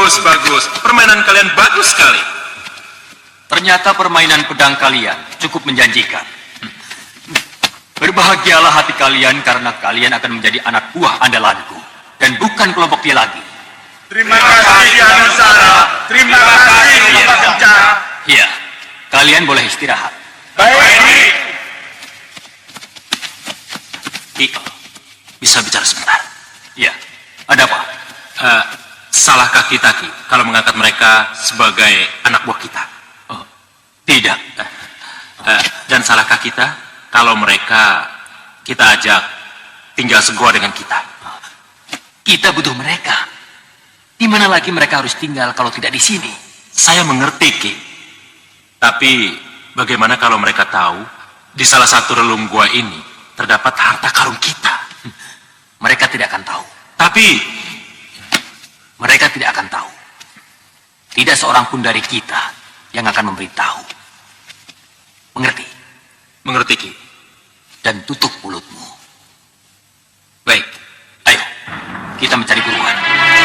Bagus. Permainan kalian bagus sekali. Ternyata permainan pedang kalian cukup menjanjikan. Berbahagialah hati kalian karena kalian akan menjadi anak buah andalanku. Dan bukan kelompok dia lagi. Terima kasih, Anusara. Terima kasih, Bapak Kencana. Iya, kalian boleh istirahat. Baik. Ki, bisa bicara sebentar? Iya, ada apa? Salahkah kita, Ki, kalau mengangkat mereka sebagai anak buah kita? Oh, tidak. Dan salahkah kita kalau mereka kita ajak tinggal segua dengan kita? Kita butuh mereka. Di mana lagi mereka harus tinggal kalau tidak di sini? Saya mengerti, Ki. Tapi bagaimana kalau mereka tahu di salah satu relung gua ini terdapat harta karun kita? Mereka tidak akan tahu. Tapi Mereka tidak akan tahu. Tidak seorang pun dari kita yang akan memberitahu. Mengerti? mengerti, Ki. Dan tutup mulutmu. Baik. Ayo, kita mencari buruan.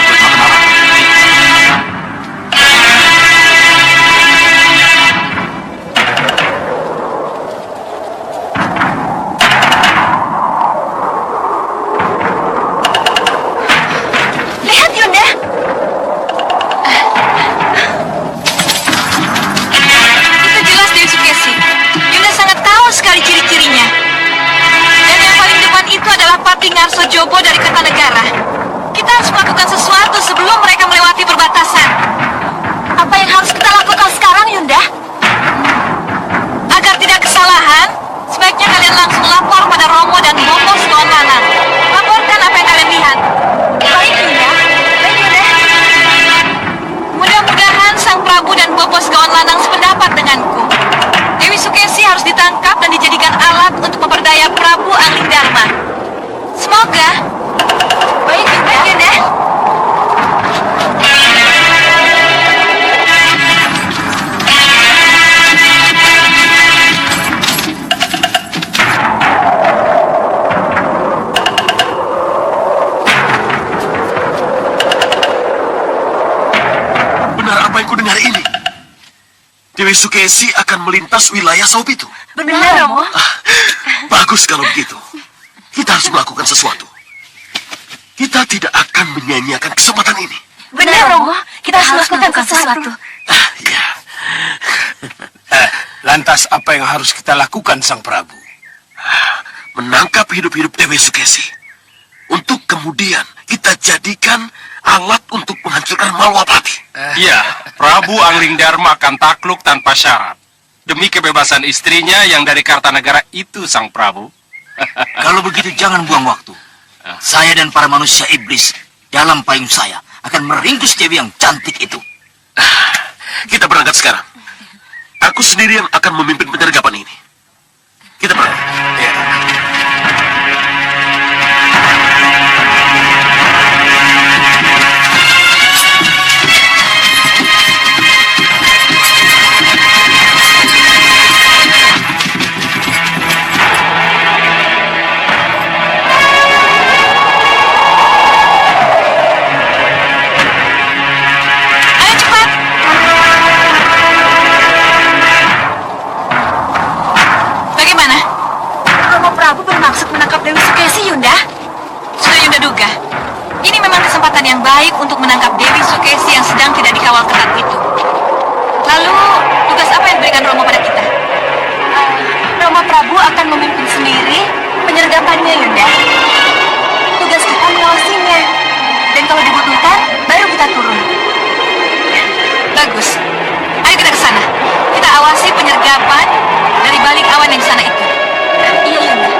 Buat makan malam. Lihat, Yunda. Itu jelas Dewi Sukesi. Yunda sangat tahu sekali ciri-cirinya. Dan yang paling depan itu adalah Pati Ngarso Jobo dari Kertanegara. Kita harus melakukan sesuatu sebelum mereka melewati perbatasan. Apa yang harus kita lakukan sekarang, Yunda? Agar tidak kesalahan, sebaiknya kalian langsung lapor pada Romo dan Bopo Segawan Lanang. Laporkan apa yang kalian lihat. Baik, Yunda. Baik, Yunda. Mudah-mudahan Sang Prabu dan Bopo Segawan Lanang sependapat denganku. Dewi Sukesi harus ditangkap dan dijadikan alat untuk memperdaya Prabu Angling Dharma. Semoga. Baik, Yunda. Baik, Yunda. Benar apa yang kudengar ini? Dewi Sukesi akan melintas wilayah Saubitu. Benar, Romo. Bagus kalau begitu. Kita harus melakukan sesuatu. Kita tidak akan menyia-nyiakan kesempatan ini. Benar, Romo. Kita harus melakukan sesuatu. Ya. Lantas apa yang harus kita lakukan, Sang Prabu? Menangkap hidup-hidup Dewi Sukesi. Untuk kemudian kita jadikan alat untuk menghancurkan Malwapati. Iya, Prabu Angling Dharma akan takluk tanpa syarat. Demi kebebasan istrinya yang dari Kartanegara itu, Sang Prabu. Kalau begitu jangan buang waktu. Saya dan para manusia iblis dalam payung saya akan meringkus Dewi yang cantik itu. Kita berangkat sekarang. Aku sendiri yang akan memimpin penyergapan ini. Kita berangkat. Ya. Ayo cepat. Bagaimana? Romo Prabu bermaksud menangkap Dewi Sukesi, Yunda? Sudah Yunda duga. Ini memang kesempatan yang baik untuk menangkap Dewi Sukesi yang sedang tidak dikawal ketat itu. Lalu, tugas apa yang diberikan Romo pada kita? Romo Prabu akan memimpin sendiri penyergapannya, Yunda. Tugas kita mengawasinya. Dan kalau dibutuhkan, baru kita turun. Bagus. Ayo kita ke sana. Kita awasi penyergapan dari balik awan yang di sana itu. Iya, Yunda.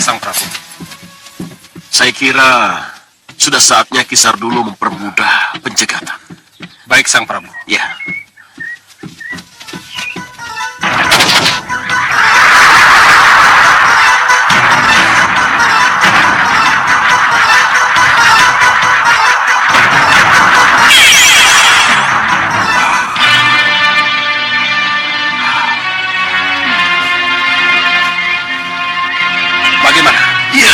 Sang Prabu. Saya kira sudah saatnya Ki Sardulu mempermudah pencegatan. Baik, Sang Prabu. Ya. Bagaimana? Ya,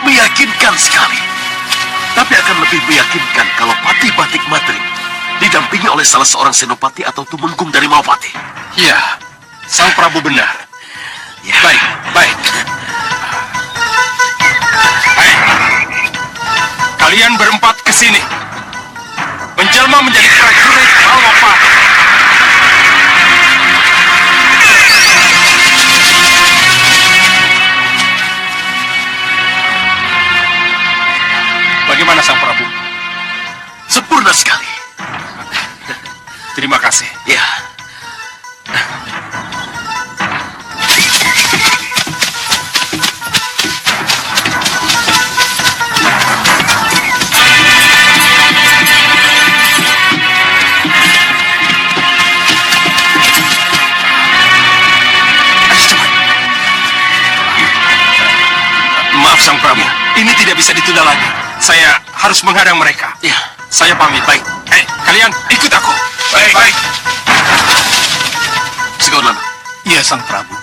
meyakinkan sekali. Tapi akan lebih meyakinkan kalau Patih Batik Madrim didampingi oleh salah seorang senopati atau tumenggung dari Maupati. Ya, Sang Prabu benar. Ya. Baik, baik. Hai, kalian berempat ke sini. Menjelma menjadi prajurit Malwapati. Bagaimana, Sang Prabu? Sempurna sekali. Terima kasih. Ya. Maaf, Sang Prabu. Ini tidak bisa ditunda lagi. Saya harus menghadang mereka. Ya. Saya pamit. Baik. Kalian ikut aku. Baik. Baik. Segaunana, Iya, Sang Prabu.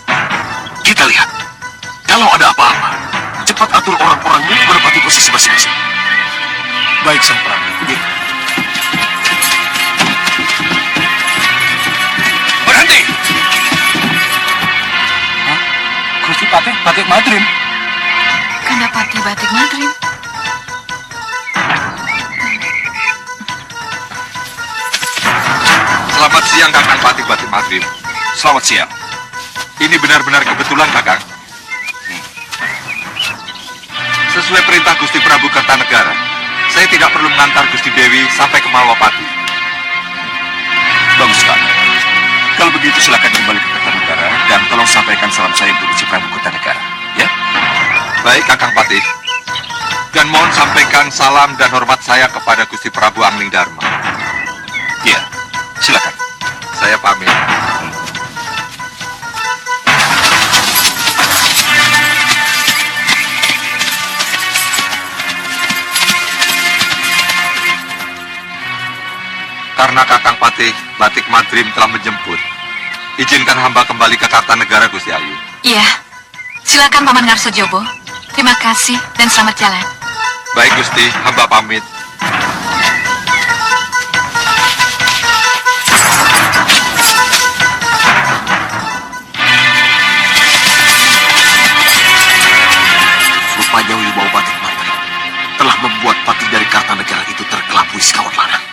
kita lihat. Kalau ada apa-apa, cepat atur orang-orangmu menempati posisi masing-masing. Baik, Sang Prabu. Ya. Berhenti. Gusti Patih Batik Madrim. Kandapati Batik Madrim. Selamat siang, Kakang Patih Batik Madrim. Selamat siang. Ini benar-benar kebetulan, Kakang. Sesuai perintah Gusti Prabu Kertanegara, saya tidak perlu mengantar Gusti Dewi sampai ke Malwapati. Bagus sekali. Kalau begitu silakan kembali ke Kertanegara dan tolong sampaikan salam saya untuk Gusti Prabu Kertanegara. Ya? Baik, Kakang Patih. Dan mohon sampaikan salam dan hormat saya kepada Gusti Prabu Angling Dharma. Ya. Silakan. Saya pamit. Karena Kakang Patih Batik Madrim telah menjemput, izinkan hamba kembali ke Kartanegara, Gusti Ayu. Iya. Silakan Paman Ngarsojobo. Terima kasih dan selamat jalan. Baik, Gusti, hamba pamit. Rupanya Wibawa Batik Madrim telah membuat Patih dari Kartanegara itu terkelabui sekawan lanang.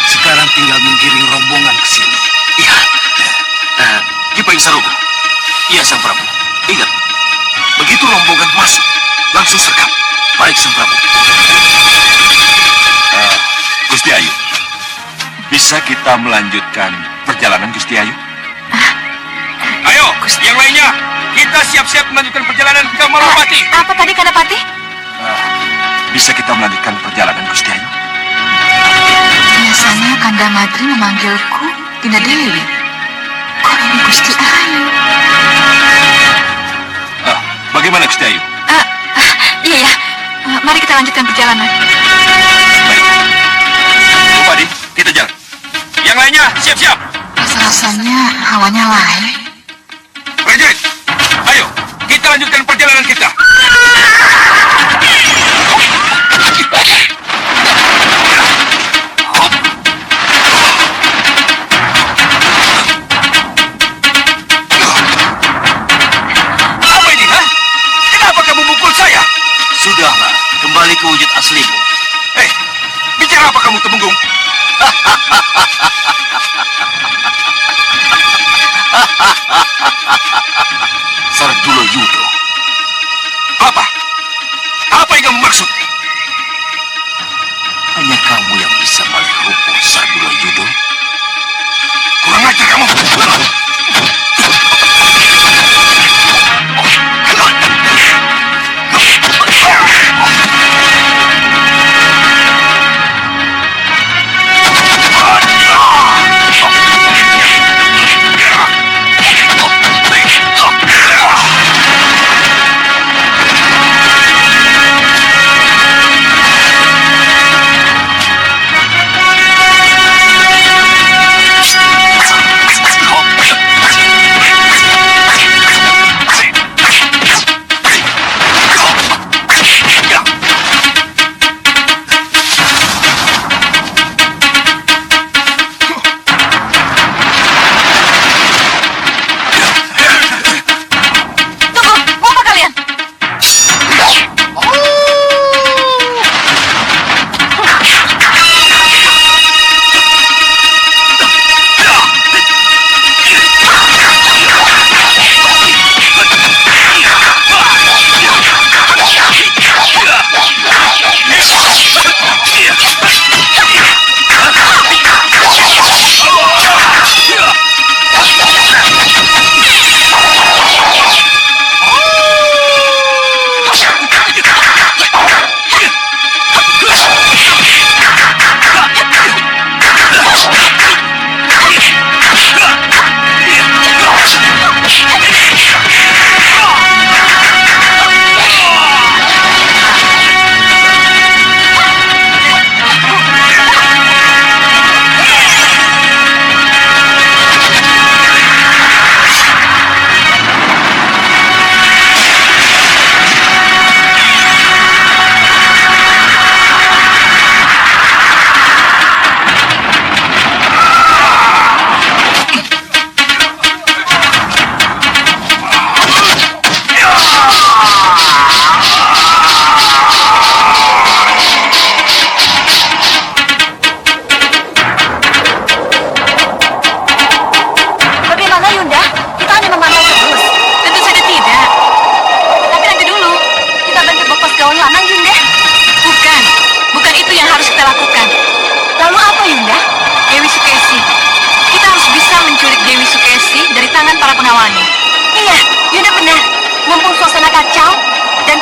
Sekarang tinggal menggiring rombongan ke sini. Iya. Ki Payung Sarogo. Iya, Sang Prabu. Ingat, begitu rombongan masuk, langsung sergap. Baik, Sang Prabu. Gusti Ayu. Bisa kita melanjutkan perjalanan, Gusti Ayu? Ayo, yang lainnya. Kita siap-siap melanjutkan perjalanan ke Malwapati. Apa tadi Kandapati? Bisa kita melanjutkan perjalanan, Gusti Ayu? Biasanya Kanda Madri memanggilku Dinda Dewi. Kok ini Gusti Ayu? Bagaimana, Gusti Ayu? Iya ya. Mari kita lanjutkan perjalanan. Baik. Bupadi, kita jalan. Yang lainnya, siap-siap. Rasa-rasanya hawanya lain. Prajurit, ayo, kita lanjutkan perjalanan kita. Apa ini, ha? Kenapa kamu mukul saya? Sudahlah, kembali ke wujud aslimu. Bicara apa kamu, Temenggung? Sardulo Yudo. Apa? Apa yang kamu maksud? Hanya kamu yang bisa balik rupuh Sardula Yudo. Kurang ajar kamu. Tunggu, mau apa kalian? Bagaimana Yunda? Kita hanya memantau terus. Tentu saja tidak. Tapi nanti dulu, kita bantu bokas gaun lanang Yunda. Bukan itu yang harus kita lakukan. Lalu apa Yunda? Dewi Sukesi. Kita harus bisa menculik Dewi Sukesi dari tangan para pengawalnya. Iya, Yunda benar. Mumpung suasana kacau dan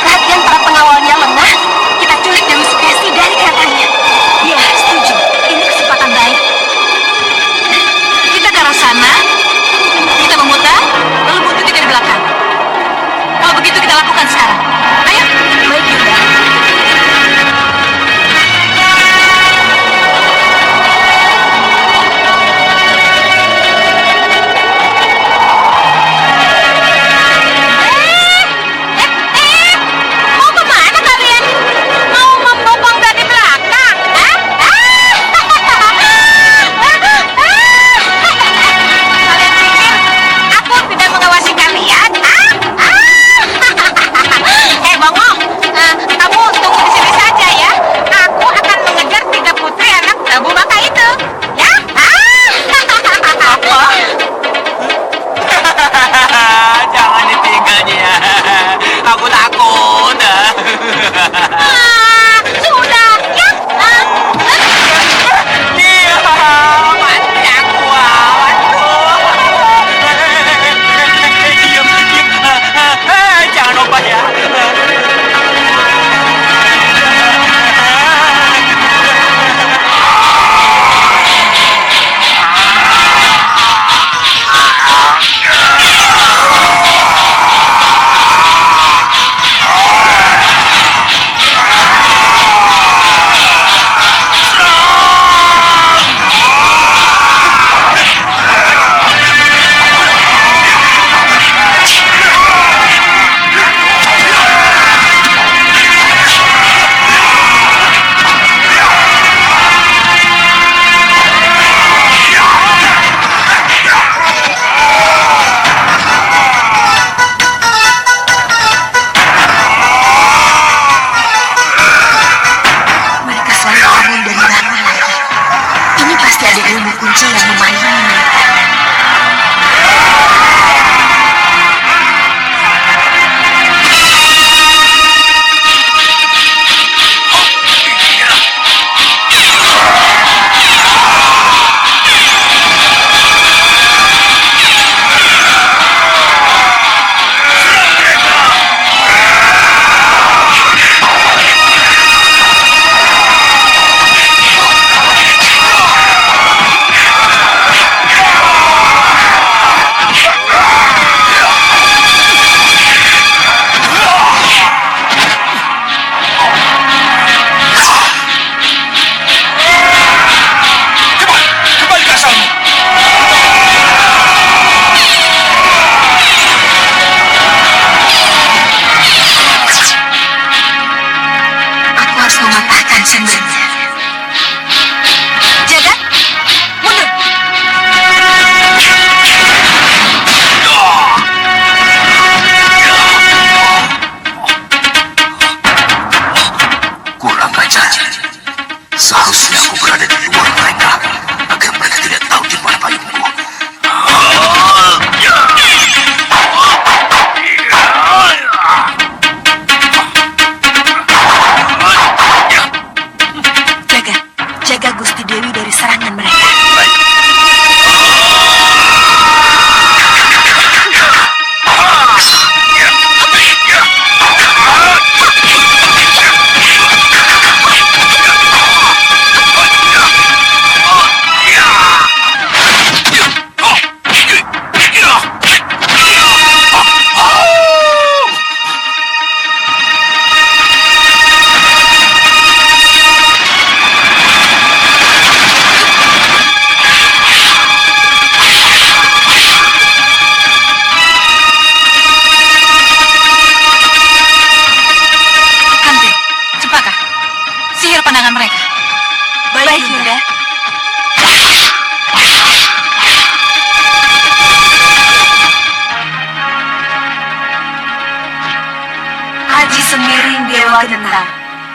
Aji Semiring Dewa Gentar,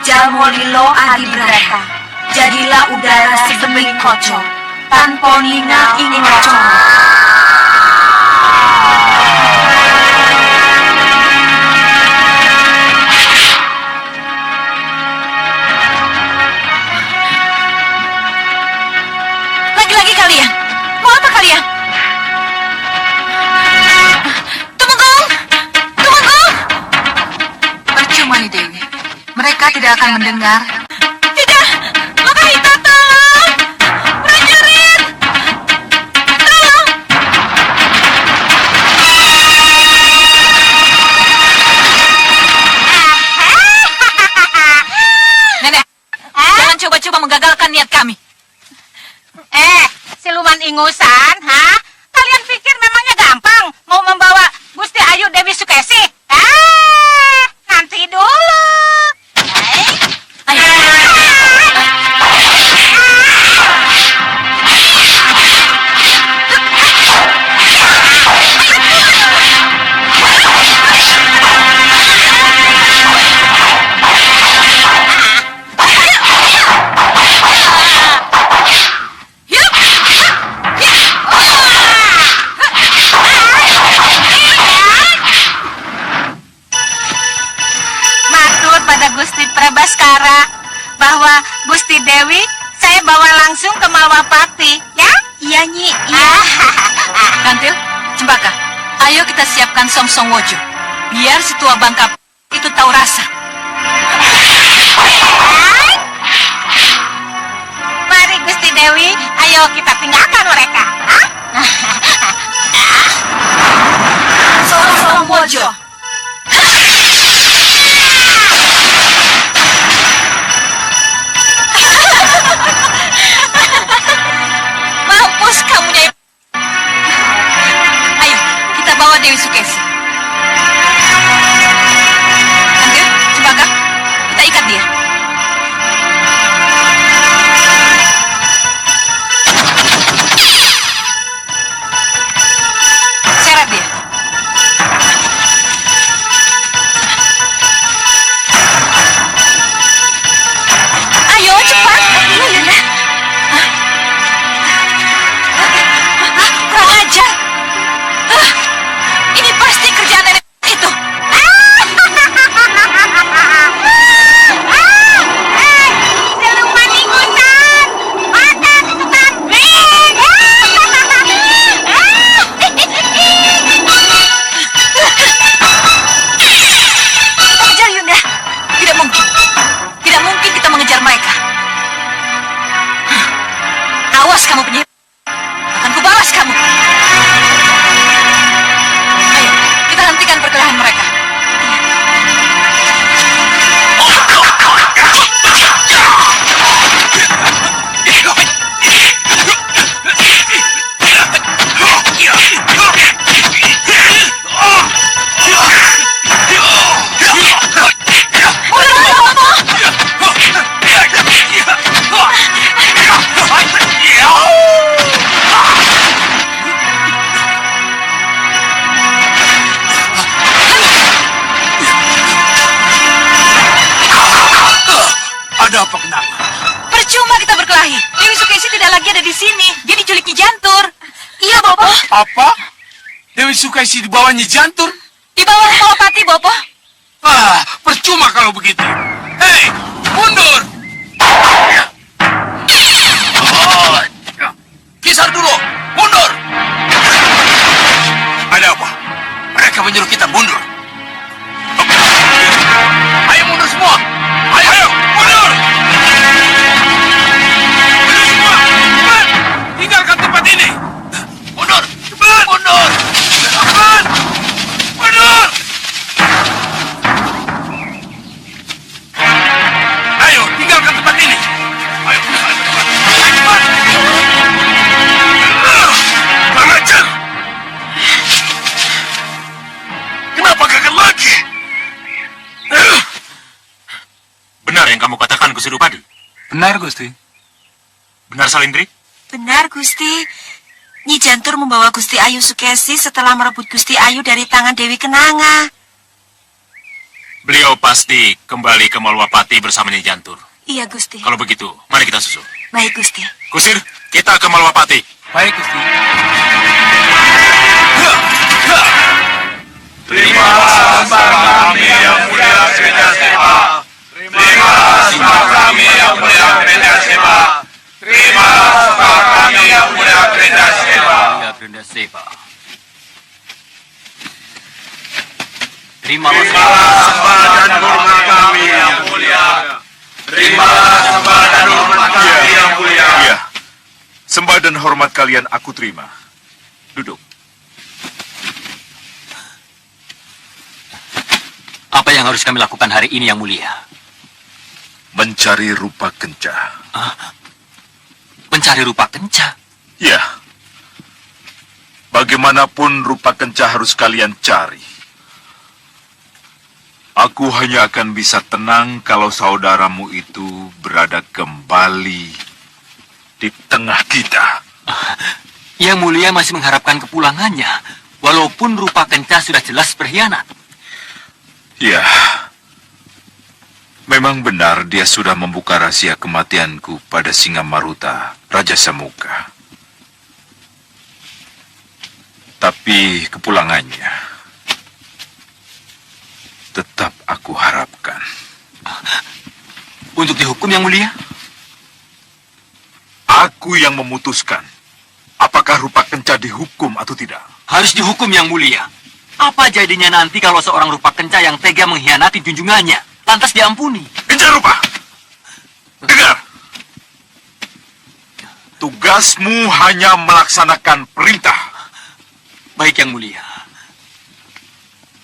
Jamolilo Adi Brata, jadilah udara sedemik kocok, tanpa nina ingin kocok. Lagi-lagi kalian, mau apa kalian? Tumenggung! Tumenggung! Percuma nih Dewi, mereka tidak akan mendengar. Tidak! Makahita, tolong! Prajurit! Tolong! Nenek, jangan coba-coba menggagalkan niat kami. Siluman ingusan, ha? Kalian pikir memangnya gampang mau membawa Gusti Ayu Dewi Sukesi? Nanti dulu. Matur pada Gusti Prabaskara bahwa Gusti Dewi saya bawa langsung ke Malwapati, ya? Iya Nyi, iya. Kantil, Cempaka, ayo kita siapkan Song Wojo. Biar si tua Bangka itu tahu rasa. Mari Gusti Dewi, ayo kita tinggalkan mereka. Song Wojo. Mampus kamu, Nyai. Ayo, kita bawa Dewi Sukesi. Kantil, Cempaka, kita ikat dia. Seret dia. Ayo, cepat. Iya, Yunda. Kurang ajar. Ini pasti kerjaan nenek itu. Siluman ingusan, mata tutupan. Kejar, Yunda. Tidak mungkin. Tidak mungkin kita mengejar mereka. Awas kamu penyihir. Akan kubalas kamu. Ayo, kita hentikan perkelahian mereka. Ada apa kenapa? Percuma kita berkelahi. Dewi Sukesi tidak lagi ada di sini. Dia diculik Nyi Jantur. Iya, Bopo. Apa? Dewi Sukesi di bawah Nyi Jantur? Di bawah Malwapati, Bopo. Percuma kalau begitu. Hei, mundur! Kisar dulu, mundur! Ada apa? Mereka menyuruh kita mundur. Ayo mundur semua! Ayo, mundur! Mundur semua! Cepat! Tinggalkan tempat ini! Mundur! Cepat! Mundur! Cepat! Mundur! Ayo, tinggalkan tempat ini! Ayo, cepat! Kurang ajar! Kenapa gagal lagi? Benar yang kamu katakan, Gusti Rupadi? Benar, Gusti. Benar, Salindri? Benar Gusti. Nyi Jantur membawa Gusti Ayu Sukesi setelah merebut Gusti Ayu dari tangan Dewi Kenanga. Beliau Kau pasti kembali ke Malwapati bersama Nyi Jantur. Iya, Gusti. Kalau begitu, mari kita susul. Baik, Gusti. Kusir, kita ke Malwapati. Baik, Gusti. Terima sembah kami yang mulia Krida Sepa. Terima sembah kami yang mulia Krida Sepa. Terima sembah kami yang mulia Krida Sepa. Krida Sepa. Terima sembah dan hormat kami yang mulia. Terima sembah dan hormat kami yang mulia. Iya. Sembah dan hormat kalian aku terima. Duduk. Apa yang harus kami lakukan hari ini, Yang Mulia? Mencari rupa kenca. Mencari rupa kenca? Ya. Bagaimanapun rupa kenca harus kalian cari. Aku hanya akan bisa tenang kalau saudaramu itu berada kembali di tengah kita. Yang Mulia masih mengharapkan kepulangannya, walaupun rupa kenca sudah jelas berkhianat. Ya, memang benar dia sudah membuka rahasia kematianku pada Singamaruta, Raja Samuka. Tapi kepulangannya tetap aku harapkan. Untuk dihukum, Yang Mulia? Aku yang memutuskan apakah rupa kenca dihukum atau tidak. Harus dihukum, Yang Mulia. Apa jadinya nanti kalau seorang rupa kenca yang tega mengkhianati junjungannya lantas diampuni? Kenca rupa! Dengar! Tugasmu hanya melaksanakan perintah. Baik, Yang Mulia.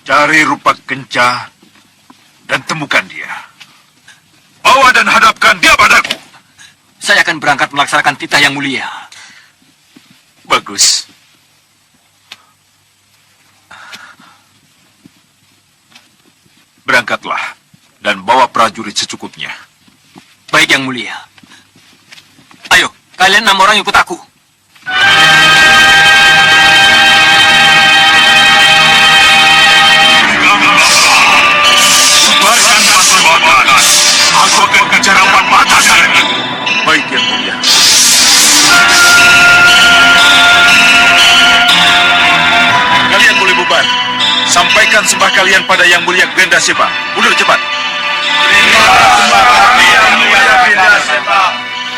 Cari rupa kenca dan temukan dia. Bawa dan hadapkan dia padaku. Saya akan berangkat melaksanakan titah, Yang Mulia. Bagus. Berangkatlah dan bawa prajurit secukupnya. Baik, Yang Mulia. Ayo, kalian 6 orang ikut aku. Sebarkan pasukan. Aku akan kejar empat mata kalian. Baik, Yang Mulia. Kalian boleh bubar. Sampaikan sembah kalian pada Yang Mulia Krida Sepa. Mundur cepat. Terima sembah kami yang mulia Krida Sepa.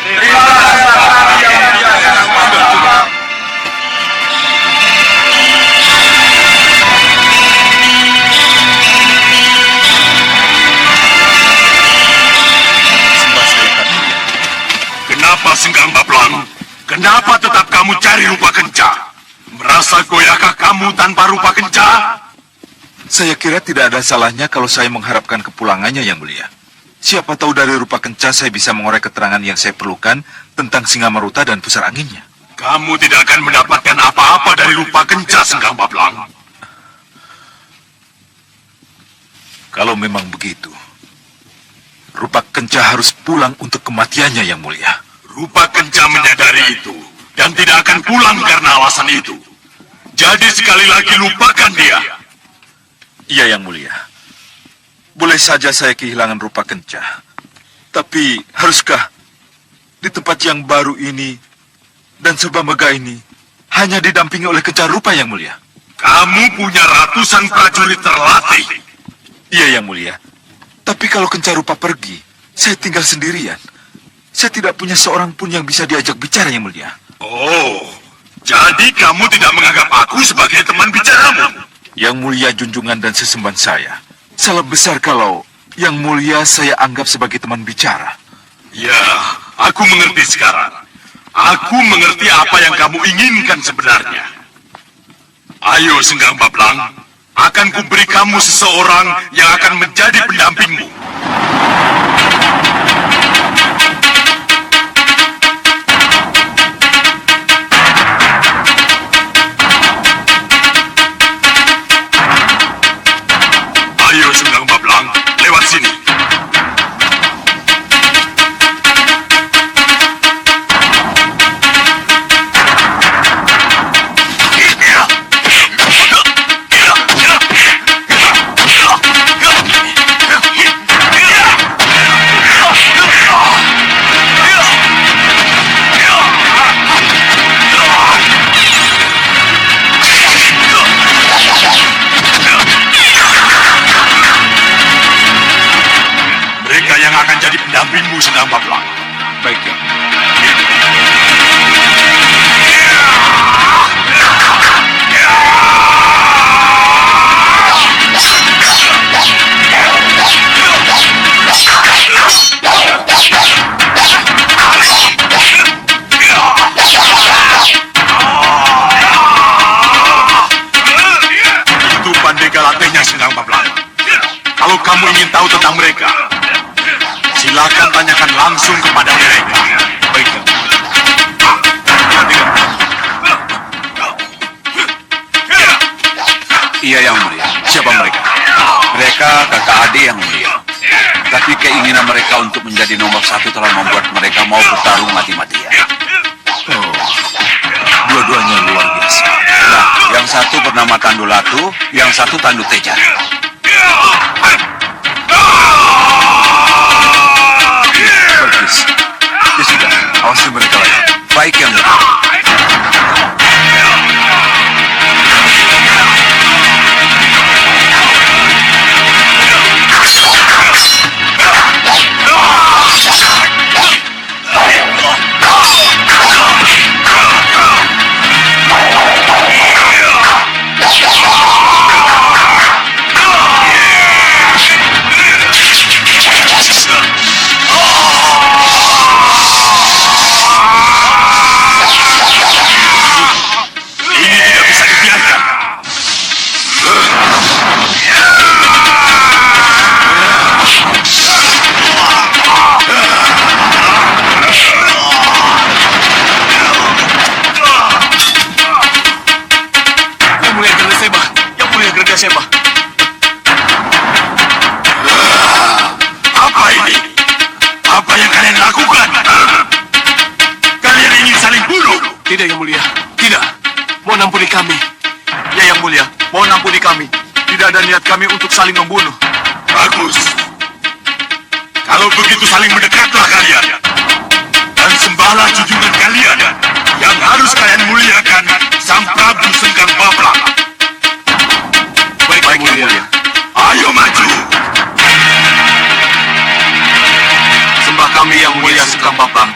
Terima sembah kami yang mulia Krida Sepa. Sembah saya kami. Kenapa Senggang Bablang? Kenapa tetap kamu cari rupa kenca? Merasa goyahkah kamu tanpa rupa kenca? Saya kira tidak ada salahnya kalau saya mengharapkan kepulangannya, Yang Mulia. Siapa tahu dari rupa kenca saya bisa mengorek keterangan yang saya perlukan tentang Singamaruta dan pusar anginnya. Kamu tidak akan mendapatkan apa-apa dari rupa kenca, Senggang Bablang. Kalau memang begitu, rupa kenca harus pulang untuk kematiannya, Yang Mulia. Rupa kenca menyadari itu dan tidak akan pulang karena alasan itu. Jadi sekali lagi lupakan dia. Iya, Yang Mulia. Boleh saja saya kehilangan rupa kenca. Tapi haruskah di tempat yang baru ini dan serba megah ini hanya didampingi oleh kenca rupa, Yang Mulia? Kamu punya ratusan prajurit terlatih. Iya, Yang Mulia. Tapi kalau kenca rupa pergi, saya tinggal sendirian. Saya tidak punya seorang pun yang bisa diajak bicara, Yang Mulia. Oh, jadi kamu tidak menganggap aku sebagai teman bicaramu? Yang Mulia junjungan dan sesembahan saya. Salah besar kalau Yang Mulia saya anggap sebagai teman bicara. Ya, aku mengerti sekarang. Aku mengerti apa yang kamu inginkan sebenarnya. Ayo, Senggang Bablang. Akan kuberi kamu seseorang yang akan menjadi pendampingmu. Ayo, Senggang Bablang, lewat sini. sampingmu, Sendang Bablang. Baik, Yang. Itu pandai galatenya, Sendang Bablang. Kalau kamu ingin tahu tentang mereka, silakan tanyakan langsung kepada mereka. Baik, Yang. Iya, Yang Mulia. Siapa mereka? Mereka kakak adik Yang Mulia. Tapi keinginan mereka untuk menjadi nomor 1 telah membuat mereka mau bertarung mati-matian. Oh, dua-duanya luar biasa. Nah, yang satu bernama Tandu Latu, yang satu Tandu Teja. Bagus. Ya sudah, awasi mereka lagi. Baik, Yang Mulia. Ini tidak bisa dibiarkan. Yang Mulia Granaseba. Yang Mulia Granaseba. Apa ini? Apa yang kalian lakukan? Kalian ingin saling bunuh? Tidak, Yang Mulia. Tidak. Mohon ampuni kami. Ya, Yang Mulia. Mohon ampuni kami. Tidak ada niat kami untuk saling membunuh. Bagus. Kalau begitu saling mendekatlah kalian. Dan sembahlah junjungan kalian. Yang harus kalian muliakan Sang Prabu Sengkang Bablang. Baik, Yang Mulia. Ayo maju. Sembah kami Yang Mulia Sengkang Bablang.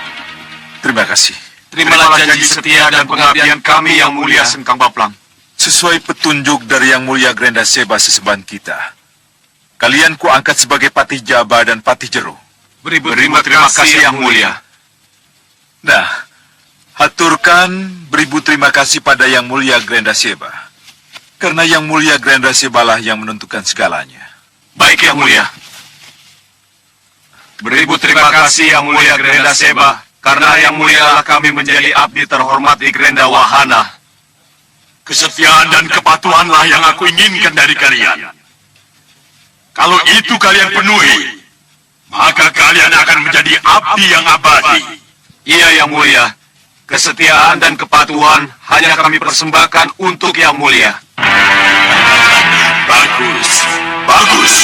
Terima kasih. Terimalah janji setia dan pengabdian kami Yang Mulia Sengkang Bablang. Sesuai petunjuk dari Yang Mulia Grandaseba sesembahan kita, kalian kuangkat sebagai Patih Jaba dan Patih Jeru. Beribu terima kasih Yang Mulia. Nah, haturkan beribu terima kasih pada Yang Mulia Grandaseba. Karena Yang Mulia Grandaseba lah yang menentukan segalanya. Baik, Yang Mulia. Beribu terima kasih Yang Mulia Grandaseba, karena Yang Mulia lah kami menjadi abdi terhormat di Grenda Wahana. Kesetiaan dan kepatuhanlah yang aku inginkan dari kalian. Kalau itu kalian penuhi, maka kalian akan menjadi abdi yang abadi. Iya, Yang Mulia. Kesetiaan dan kepatuhan hanya kami persembahkan untuk Yang Mulia. Bagus, bagus.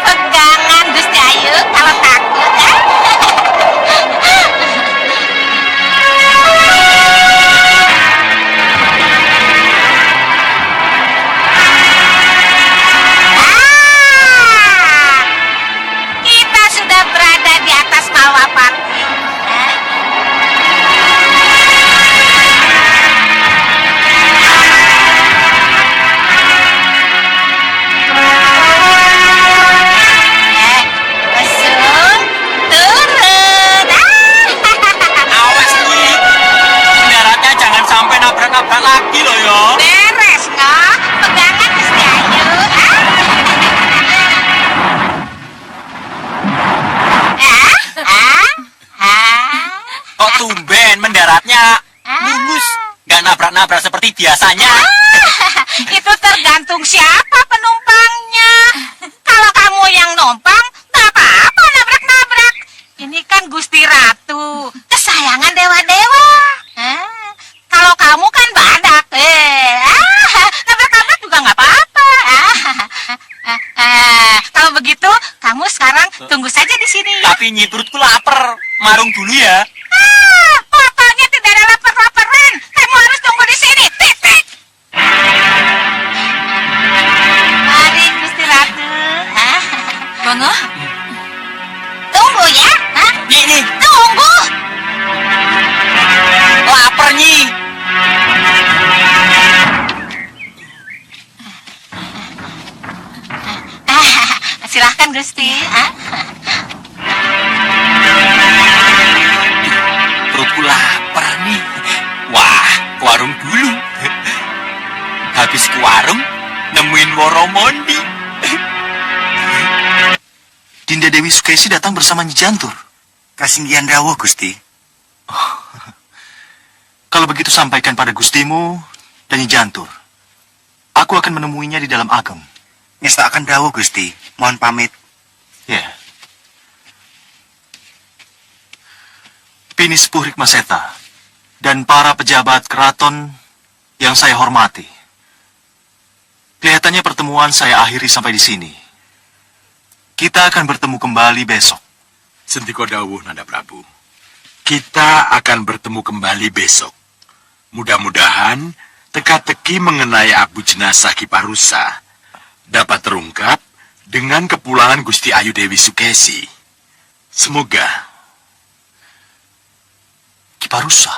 Pegangan Gusti Ayu kalau takut. Kita sudah berada di atas Malwapati. Langsung turun. Awas nih, daratnya jangan sampai nabrak-nabrak lagi loh yo. Beres, no? Pegangan Gusti Ayu. Kok tumben mendaratnya lurus, nggak nabrak-nabrak seperti biasanya. Itu tergantung siapa penumpangnya. Kalau kamu yang numpang, nggak apa-apa nabrak-nabrak. Ini kan Gusti Ratu, kesayangan dewa-dewa. Kalau kamu kan badak, nabrak-nabrak juga nggak apa-apa. Kalau begitu, kamu sekarang tunggu saja di sini. Tapi Nyi perutku lapar, marung dulu ya. Pokoknya tidak ada lapar-laparan. Kamu harus tunggu di sini. Titik. Gusti. Perutku lapar nih. Wah, ke warung dulu. Habis ke warung, nemuin Woromondi. Dinda Dewi Sukesi datang bersama Nyi Jantur. Kasinggihan rawuh, Gusti. Kalau begitu sampaikan pada Gustimu dan Nyi Jantur. Aku akan menemuinya di dalam ageng. Nyesta akan rawuh, Gusti. Mohon pamit. Ya. Pinis Puhrik Maseta dan para pejabat keraton yang saya hormati. Kelihatannya pertemuan saya akhiri sampai di sini. Kita akan bertemu kembali besok. Sentiko dawuh, Nanda Prabu. Kita akan bertemu kembali besok. Mudah-mudahan teka-teki mengenai abu jenazah Kiparusa dapat terungkap dengan kepulangan Gusti Ayu Dewi Sukesi. Semoga. Kiparusa.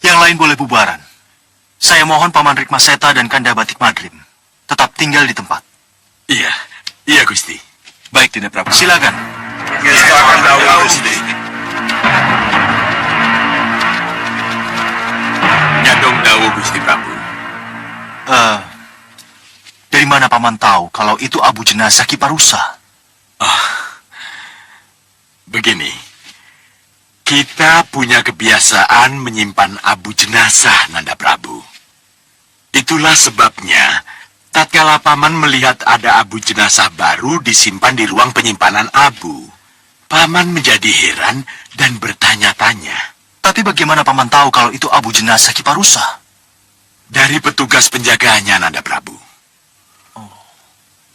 Yang lain boleh bubaran. Saya mohon Paman Rikmaseta dan Kanda Batik Madrim tetap tinggal di tempat. Iya, iya Gusti. Baik, Dinda Prabu. Silakan. Kita akan dawuh, Gusti. Nyadong dawuh, Gusti Prabu. Dari mana Paman tahu kalau itu abu jenazah Kiparusa? Begini, kita punya kebiasaan menyimpan abu jenazah, Nanda Prabu. Itulah sebabnya, tatkala Paman melihat ada abu jenazah baru disimpan di ruang penyimpanan abu, Paman menjadi heran dan bertanya-tanya. Tapi bagaimana Paman tahu kalau itu abu jenazah Kiparusa? Dari petugas penjaganya, Nanda Prabu.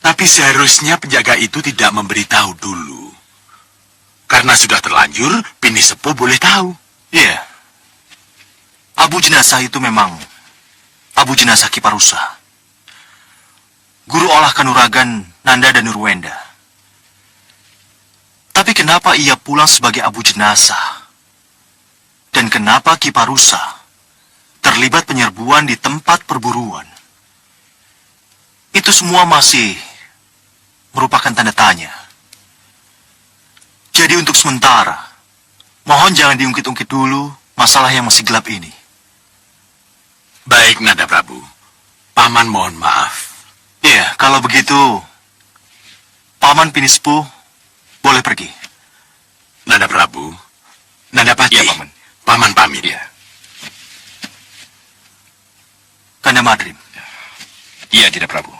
Tapi seharusnya penjaga itu tidak memberitahu dulu. Karena sudah terlanjur, Pini Sepuh boleh tahu. Iya. Abu jenazah itu memang abu jenazah Kiparusa. Guru olah kanuragan Nanda dan Nurwenda. Tapi kenapa ia pulang sebagai abu jenazah? Dan kenapa Kiparusa terlibat penyerbuan di tempat perburuan? Itu semua masih merupakan tanda tanya. Jadi untuk sementara, mohon jangan diungkit-ungkit dulu masalah yang masih gelap ini. Baik, Nanda Prabu. Paman mohon maaf. Iya, kalau begitu, Paman Pinispu boleh pergi. Nanda Prabu, Nanda Pati, Iya, Paman. Paman pamit. Iya. Kanda Madrim. Iya, Dinda Prabu.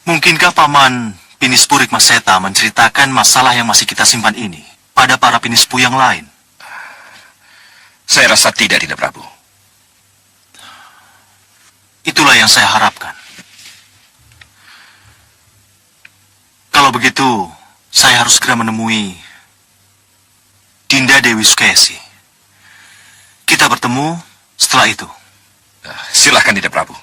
Mungkinkah Paman Pinispu Rikmaseta menceritakan masalah yang masih kita simpan ini pada para Pinispu yang lain? Saya rasa tidak, Dinda Prabu. Itulah yang saya harapkan. Kalau begitu, saya harus segera menemui Dinda Dewi Sukesi. Kita bertemu setelah itu. Silahkan, Dinda Prabu.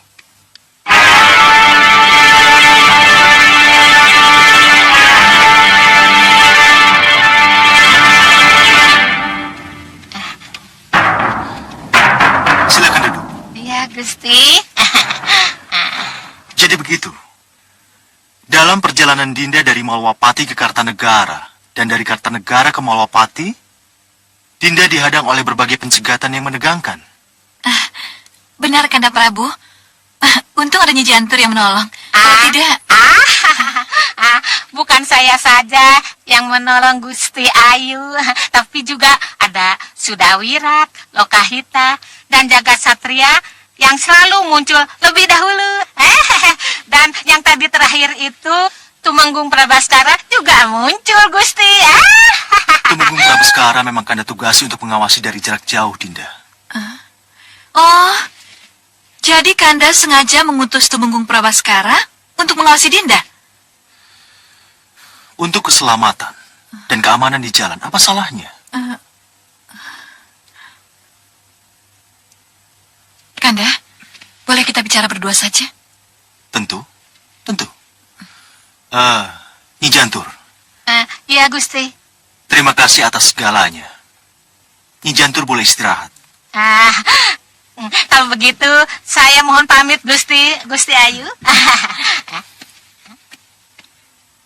Silakan duduk. Iya, Gusti. Jadi begitu. Dalam perjalanan Dinda dari Malwapati ke Kartanegara dan dari Kartanegara ke Malwapati, Dinda dihadang oleh berbagai pencegatan yang menegangkan. Benar, Kanda Prabu. Untung ada Nyi Jantur yang menolong. Kalau tidak... Bukan saya saja yang menolong Gusti Ayu, tapi juga ada Sudawirat, Lokahita, dan Jagat Satria yang selalu muncul lebih dahulu. Dan yang tadi terakhir itu, Tumenggung Prabaskara juga muncul, Gusti. Tumenggung Prabaskara memang Kanda tugasi untuk mengawasi dari jarak jauh, Dinda. Oh, jadi Kanda sengaja mengutus Tumenggung Prabaskara untuk mengawasi Dinda? Untuk keselamatan dan keamanan di jalan, apa salahnya? Kanda, boleh kita bicara berdua saja? Tentu, tentu. Nyi Jantur, Iya, Gusti. terima kasih atas segalanya. Nyi Jantur boleh istirahat. Kalau begitu, saya mohon pamit Gusti Ayu.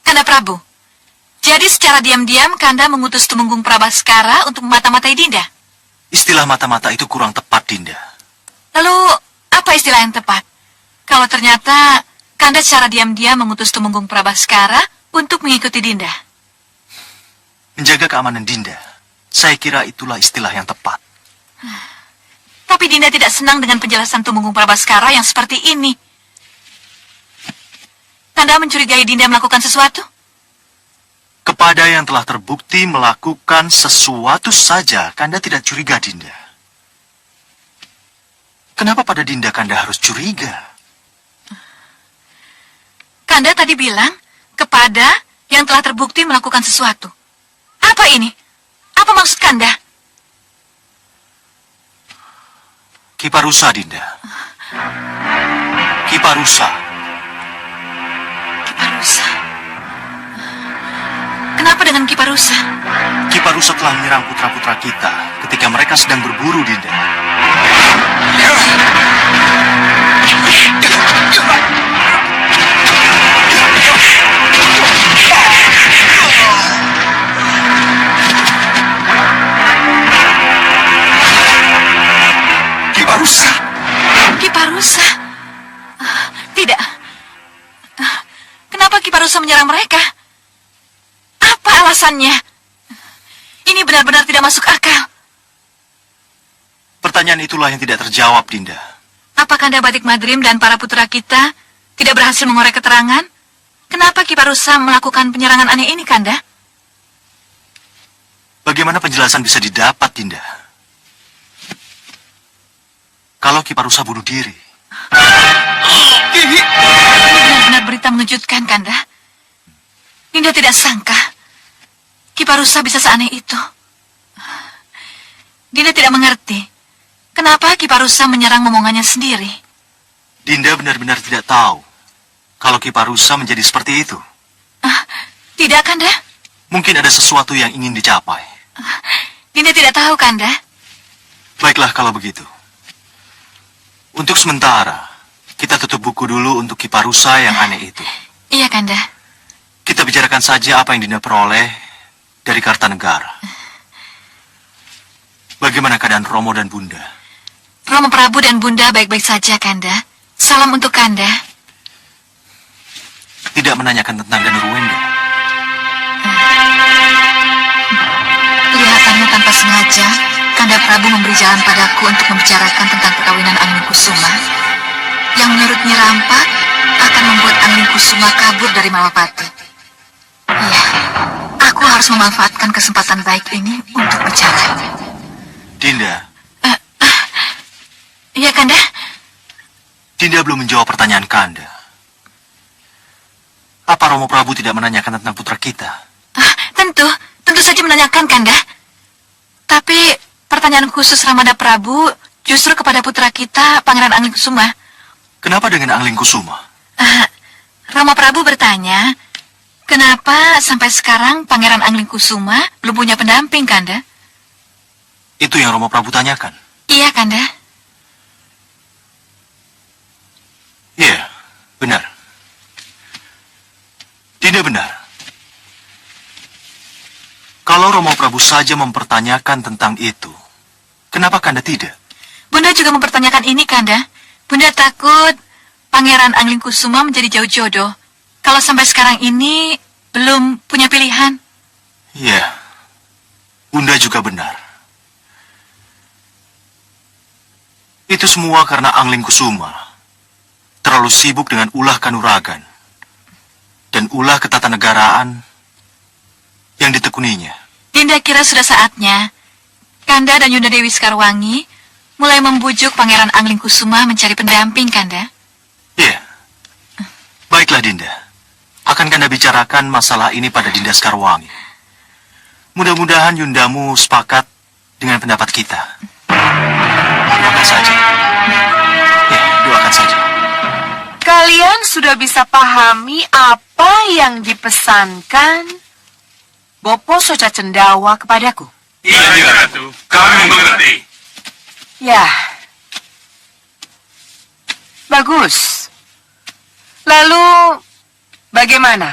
Kanda Prabu, jadi secara diam-diam Kanda mengutus Tumenggung Prabaskara untuk memata-matai Dinda. Istilah mata-mata itu kurang tepat, Dinda. Lalu, apa istilah yang tepat? Kalau ternyata Kanda secara diam-diam mengutus Tumenggung Prabaskara untuk mengikuti Dinda. Menjaga keamanan Dinda, saya kira itulah istilah yang tepat. Tapi Dinda tidak senang dengan penjelasan Tumenggung Prabaskara yang seperti ini. Kanda mencurigai Dinda melakukan sesuatu? Kepada yang telah terbukti melakukan sesuatu saja, Kanda tidak curiga, Dinda. Kenapa pada Dinda Kanda harus curiga? Kanda tadi bilang kepada yang telah terbukti melakukan sesuatu. Apa ini? Apa maksud Kanda? Kiparusa, Dinda. Kiparusa. Kiparusa. Kenapa dengan Kiparusa? Kiparusa telah menyerang putra-putra kita ketika mereka sedang berburu, Dinda. Kiparusa. Kiparusa? Tidak. Kenapa Kiparusa menyerang mereka? Apa alasannya? Ini benar-benar tidak masuk akal. Pertanyaan itulah yang tidak terjawab, Dinda. Apa Kanda Batik Madrim dan para putra kita tidak berhasil mengorek keterangan? Kenapa Kiparusa melakukan penyerangan aneh ini, Kanda? Bagaimana penjelasan bisa didapat, Dinda? Kalau Kiparusa bunuh diri. Ini benar-benar berita mengejutkan, Kanda. Dinda tidak sangka Kiparusa bisa seaneh itu. Dinda tidak mengerti kenapa Kiparusa menyerang momongannya sendiri. Dinda benar-benar tidak tahu kalau Kiparusa menjadi seperti itu. Tidak, Kanda. Mungkin ada sesuatu yang ingin dicapai. Dinda tidak tahu, Kanda. Baiklah kalau begitu. Untuk sementara, kita tutup buku dulu untuk Kiparusa yang aneh itu. Iya, Kanda. Kita bicarakan saja apa yang Dinda peroleh dari Kartanegara. Bagaimana keadaan Romo dan Bunda? Romo Prabu dan Bunda baik-baik saja, Kanda. Salam untuk Kanda. Tidak menanyakan tentang Danuruwenda. Kelihatannya tanpa sengaja, Kanda Prabu memberi jalan padaku untuk membicarakan tentang perkawinan Angling Kusuma, yang menurut Nyi Rampak akan membuat Angling Kusuma kabur dari Malapati. Iya, aku harus memanfaatkan kesempatan baik ini untuk bicara. Dinda. Iya, Kanda. Dinda belum menjawab pertanyaan Kanda. Apa Romo Prabu tidak menanyakan tentang putra kita? Tentu saja menanyakan, Kanda. Tapi pertanyaan khusus Ramada Prabu justru kepada putra kita, Pangeran Angling Kusuma. Kenapa dengan Angling Kusuma? Rama Prabu bertanya, kenapa sampai sekarang Pangeran Angling Kusuma belum punya pendamping, Kanda? Itu yang Romo Prabu tanyakan? Iya, Kanda. Iya, benar. Dinda benar. Kalau Romo Prabu saja mempertanyakan tentang itu, kenapa Kanda tidak? Bunda juga mempertanyakan ini, Kanda. Bunda takut Pangeran Angling Kusuma menjadi jauh jodoh. Kalau sampai sekarang ini belum punya pilihan. Iya, Bunda juga benar. Itu semua karena Angling Kusuma terlalu sibuk dengan ulah kanuragan dan ulah ketatanegaraan yang ditekuninya. Dinda kira sudah saatnya Kanda dan Yunda Dewi Sekarwangi mulai membujuk Pangeran Angling Kusuma mencari pendamping, Kanda. Iya. Baiklah, Dinda. Akan Kanda bicarakan masalah ini pada Dinda Sekarwangi. Mudah-mudahan Yundamu sepakat dengan pendapat kita. Doakan saja. Ya, doakan saja. Kalian sudah bisa pahami apa yang dipesankan Bopo Soca Cendawa kepadaku? Iya, Ratu. Kami mengerti. Ya, Bagus. Lalu, bagaimana?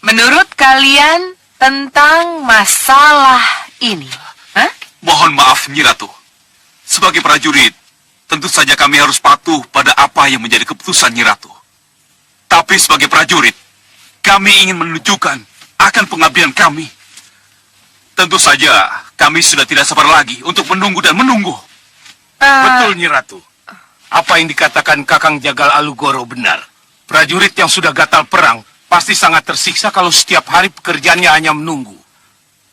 Menurut kalian tentang masalah ini? Hah? Mohon maaf, Nyi Ratu. Sebagai prajurit, tentu saja kami harus patuh pada apa yang menjadi keputusan Nyi Ratu. Tapi sebagai prajurit, kami ingin menunjukkan akan pengabdian kami. Tentu saja, kami sudah tidak sabar lagi untuk menunggu dan menunggu. Betul, Nyi Ratu. Apa yang dikatakan Kakang Jagal Alugoro benar. Prajurit yang sudah gatal perang pasti sangat tersiksa kalau setiap hari pekerjaannya hanya menunggu.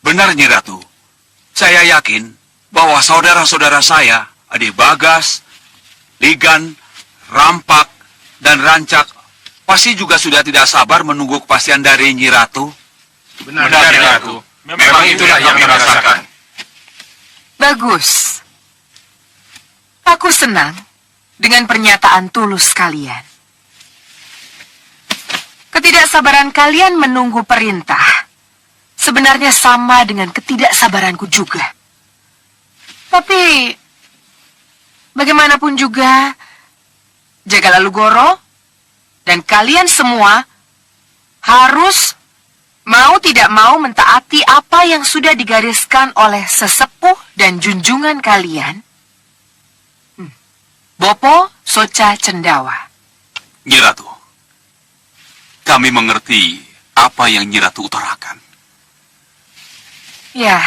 Benar, Nyi Ratu. Saya yakin bahwa saudara-saudara saya, Adik Bagas, Ligan, Rampak, dan Rancak, pasti juga sudah tidak sabar menunggu kepastian dari Nyi Ratu. Benar, Nyi Ratu. Memang itulah yang kami rasakan. Bagus. Aku senang dengan pernyataan tulus kalian. Ketidaksabaran kalian menunggu perintah sebenarnya sama dengan ketidaksabaranku juga. Tapi, bagaimanapun juga, Jagal Alugoro dan kalian semua harus mau tidak mau mentaati apa yang sudah digariskan oleh sesepuh dan junjungan kalian, Bopo Soca Cendawa. Nyi Ratu, kami mengerti apa yang Nyi Ratu utarakan. Ya,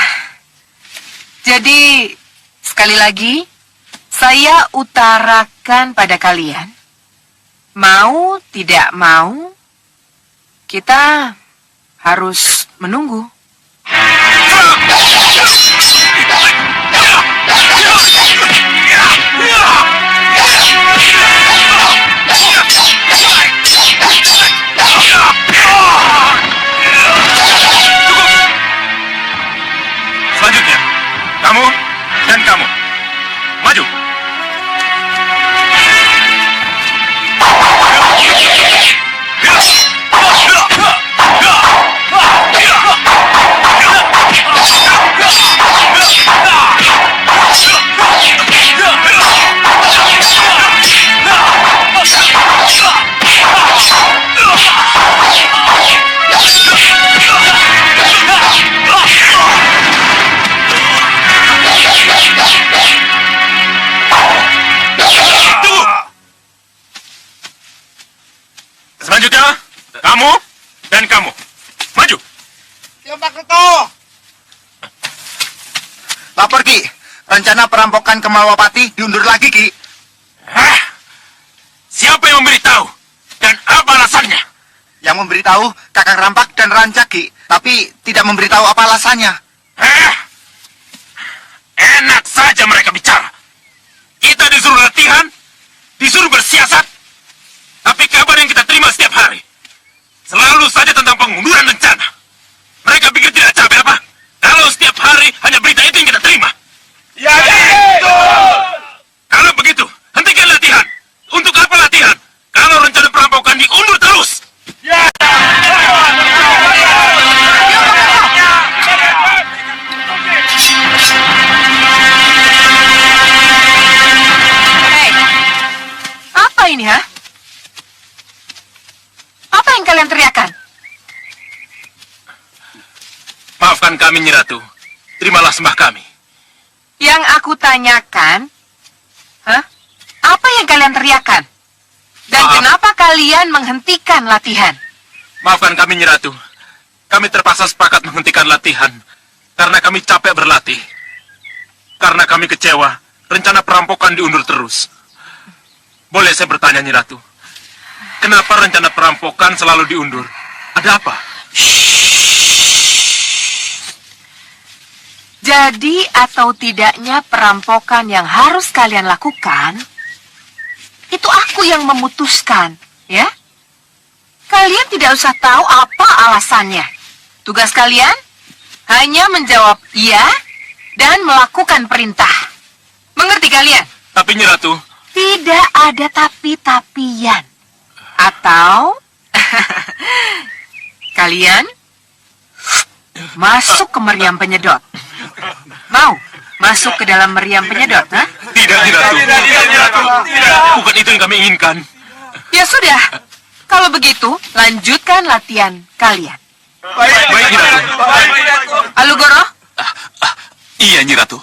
jadi sekali lagi saya utarakan pada kalian, mau tidak mau kita harus menunggu. Selanjutnya, kamu dan kamu. Maju. Selanjutnya, kamu dan kamu. Maju. Pak Kerto. Lapor, Ki. Rencana perampokan Kemalwapati diundur lagi, Ki. Hah? Siapa yang memberitahu? Dan apa alasannya? Yang memberitahu Kakang Rampak dan Rancak, Ki. Tapi tidak memberitahu apa alasannya. Hah? Enak saja mereka bicara. Kita disuruh latihan, disuruh bersiasat. Tapi kabar yang kita terima setiap hari selalu saja tentang pengunduran rencana. Mereka pikir tidak capek apa? Kalau setiap hari hanya berita itu yang kita terima. Ya, betul. Kalau begitu, hentikan latihan. Untuk apa latihan? Kalau rencana perampokan diundur terus. Ya. Hei, apa ini, ha? Apa yang kalian teriakan? Maafkan kami, Nyi Ratu. Terimalah sembah kami. Yang aku tanyakan, hah? Apa yang kalian teriakan? Dan Maaf. kenapa kalian menghentikan latihan? Maafkan kami, Nyi Ratu. Kami terpaksa sepakat menghentikan latihan karena kami capek berlatih. Karena kami kecewa, rencana perampokan diundur terus. Boleh saya bertanya, Nyi Ratu? Kenapa rencana perampokan selalu diundur? Ada apa? Jadi atau tidaknya perampokan yang harus kalian lakukan, itu aku yang memutuskan, ya? Kalian tidak usah tahu apa alasannya. Tugas kalian hanya menjawab iya dan melakukan perintah. Mengerti kalian? Tapi, Nyi Ratu, Tidak ada tapi-tapian. Atau kalian masuk ke meriam penyedot. Mau masuk ke dalam meriam penyedot, ha? Tidak, Nyi Ratu. Bukan itu yang kami inginkan. Ya sudah, kalau begitu lanjutkan latihan kalian. Baik, Nyi Ratu. Alugoro, Iya, Nyi Ratu.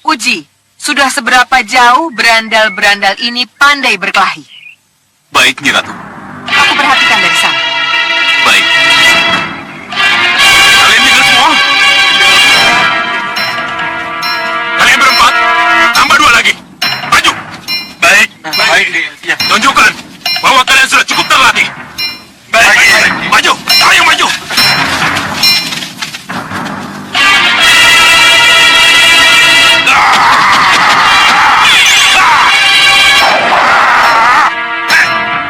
uji, sudah seberapa jauh berandal-berandal ini pandai berkelahi? Baik, Nyi Ratu. Aku perhatikan dari sana. Baik. Kalian dengar semua? Kalian berempat, tambah 2 lagi. Maju. Baik. Tunjukkan bahwa kalian sudah cukup terlatih. Baik. Maju. Ayo maju.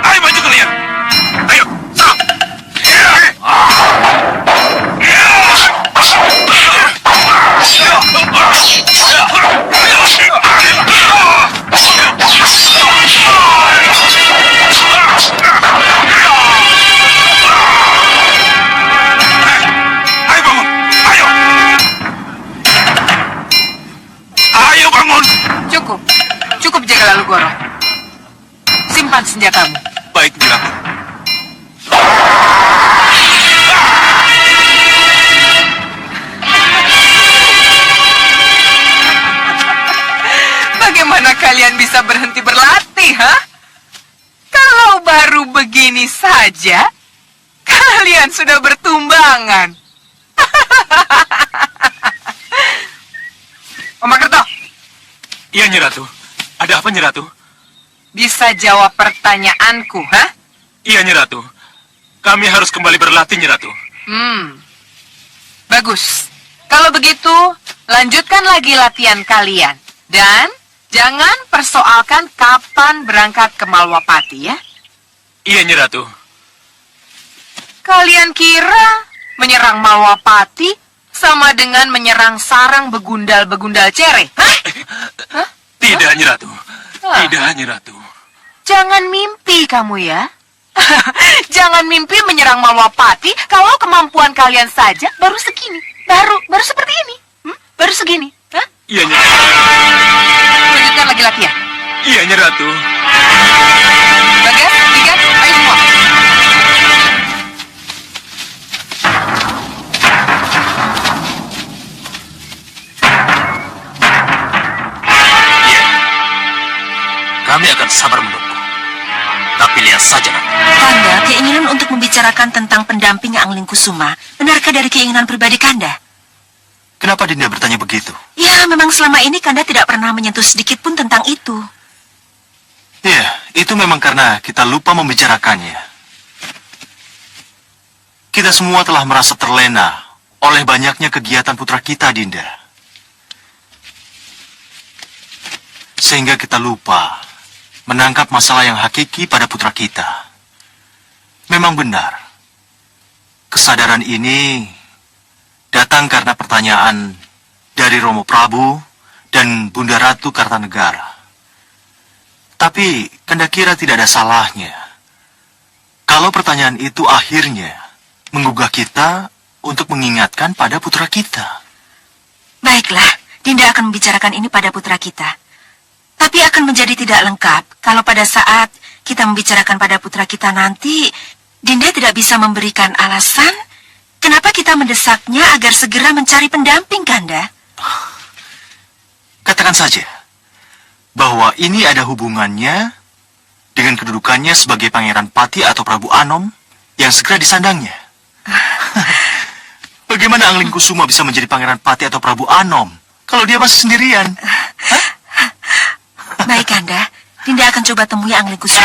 Ayo maju kalian. Ayo, serang. Ayo bangun. Ayo. Ayo bangun. Cukup, cukup jaga Alugoro. Simpan senjatamu. Baik, Nyi Ratu. Bagaimana kalian bisa berhenti berlatih, ha? Kalau baru begini saja, kalian sudah bertumbangan. Oma Kerto, Iya, Nyi Ratu. Ada apa, Nyi Ratu? bisa jawab pertanyaanku, ha? Iya, Nyi Ratu. Kami harus kembali berlatih, Nyi Ratu. Bagus. Kalau begitu, lanjutkan lagi latihan kalian. Dan jangan persoalkan kapan berangkat ke Malwapati, ya. Iya, Nyi Ratu. Kalian kira menyerang Malwapati sama dengan menyerang sarang begundal-begundal cere? Hah? Tidak, Nyi Ratu. Ah. Tidak, Nyi Ratu. Jangan mimpi kamu ya. Jangan mimpi menyerang Malwapati kalau kemampuan kalian saja baru segini. Baru seperti ini. Baru segini. Hah? Iya, Nyi Ratu. Lanjutkan lagi latihan. Iya, Nyi Ratu. Bagas, Tiga, ayo semua. Kami akan sabar menunggu. Tapi lihat saja nanti. Kanda, keinginan untuk membicarakan tentang pendamping Angling Kusuma, benarkah dari keinginan pribadi Kanda? Kenapa Dinda bertanya begitu? Ya, memang selama ini Kanda tidak pernah menyentuh sedikit pun tentang itu. Ya, itu memang karena kita lupa membicarakannya. Kita semua telah merasa terlena oleh banyaknya kegiatan putra kita, Dinda. Sehingga kita lupa menangkap masalah yang hakiki pada putra kita. Memang benar, kesadaran ini datang karena pertanyaan dari Romo Prabu dan Bunda Ratu Kartanegara. Tapi Kanda kira tidak ada salahnya kalau pertanyaan itu akhirnya menggugah kita untuk mengingatkan pada putra kita. Baiklah, Dinda akan membicarakan ini pada putra kita. Tapi akan menjadi tidak lengkap kalau pada saat kita membicarakan pada putra kita nanti, Dinda tidak bisa memberikan alasan kenapa kita mendesaknya agar segera mencari pendamping, Kanda. Katakan saja bahwa ini ada hubungannya dengan kedudukannya sebagai Pangeran Pati atau Prabu Anom yang segera disandangnya. Bagaimana Angling Kusuma bisa menjadi Pangeran Pati atau Prabu Anom kalau dia masih sendirian? Baik, Kanda. Dinda akan coba temui Angling Kusuma.